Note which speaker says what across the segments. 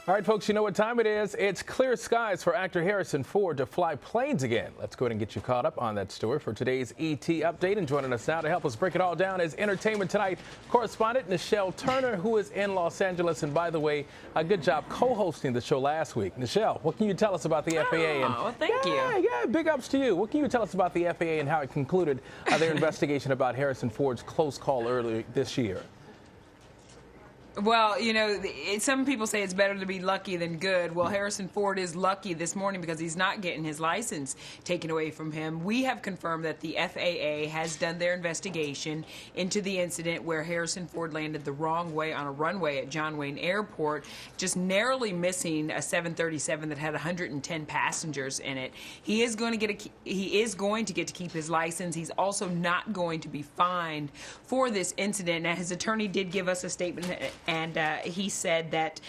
Speaker 1: All right, folks, you know what time it is. It's clear skies for actor Harrison Ford to fly planes again. Let's go ahead and get you caught up on that story for today's ET Update. And joining us now to help us break it all down is Entertainment Tonight correspondent Nischelle Turner, who is in Los Angeles. And by the way, a good job co-hosting the show last week. Nischelle, what can you tell us about the FAA?
Speaker 2: Oh, thank you.
Speaker 1: Yeah, big ups to you. What can you tell us about the FAA and how it concluded their investigation about Harrison Ford's close call earlier this year?
Speaker 2: Well, you know, some people say it's better to be lucky than good. Well, Harrison Ford is lucky this morning because he's not getting his license taken away from him. We have confirmed that the FAA has done their investigation into the incident where Harrison Ford landed the wrong way on a runway at John Wayne Airport, just narrowly missing a 737 that had 110 passengers in it. He is going to get to keep his license. He's also not going to be fined for this incident. Now, his attorney did give us a statement, and he said that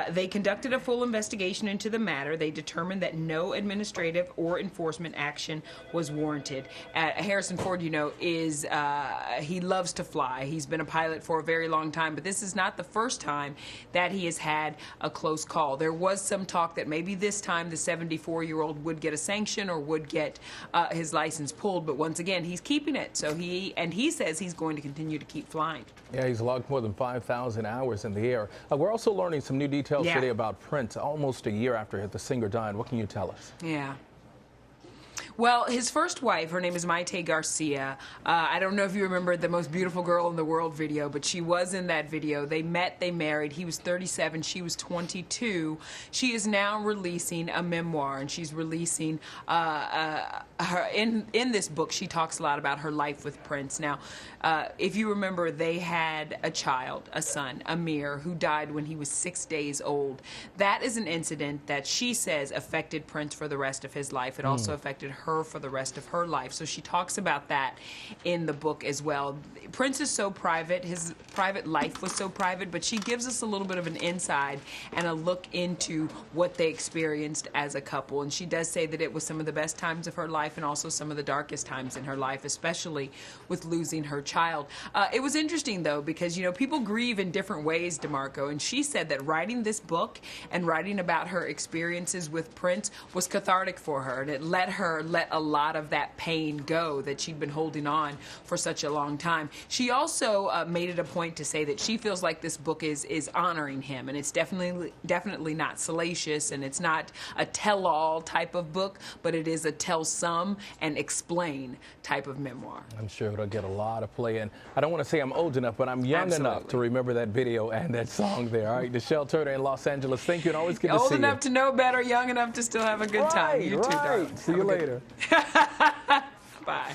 Speaker 2: they conducted a full investigation into the matter. They determined that no administrative or enforcement action was warranted. Harrison Ford, you know, he loves to fly. He's been a pilot for a very long time, but this is not the first time that he has had a close call. There was some talk that maybe this time the 74-year-old would get a sanction or would get his license pulled, but once again, he's keeping it. So he says he's going to continue to keep flying.
Speaker 1: Yeah, he's logged more than 5,000 hours in the air. We're also learning some new details today about Prince, almost a year after the singer died. What can you tell us?
Speaker 2: Yeah. Well, his first wife, her name is Maite Garcia. I don't know if you remember the Most Beautiful Girl in the World video, but she was in that video. They met, they married. He was 37, she was 22. She is now releasing a memoir, and she's releasing in this book, she talks a lot about her life with Prince. Now, if you remember, they had a child, a son, Amir, who died when he was 6 days old. That is an incident that she says affected Prince for the rest of his life. It also affected her for the rest of her life. So she talks about that in the book as well. Prince is so private, his private life was so private, but she gives us a little bit of an inside and a look into what they experienced as a couple. And she does say that it was some of the best times of her life and also some of the darkest times in her life, especially with losing her child. It was interesting, though, because, you know, people grieve in different ways, DeMarco, and she said that writing this book and writing about her experiences with Prince was cathartic for her, and it let her let a lot of that pain go that she'd been holding on for such a long time. She also made it a point to say that she feels like this book is honoring him, and it's definitely not salacious, and it's not a tell-all type of book, but it is a tell some and explain type of memoir.
Speaker 1: I'm sure it'll get a lot of play, and I don't want to say I'm old enough, but I'm young enough to remember that video and that song there. All right, Nischelle Turner in Los Angeles, thank you, and always good to see you.
Speaker 2: Old enough to know better, young enough to still have a good time. You too, darling.
Speaker 1: See you later.
Speaker 2: Bye.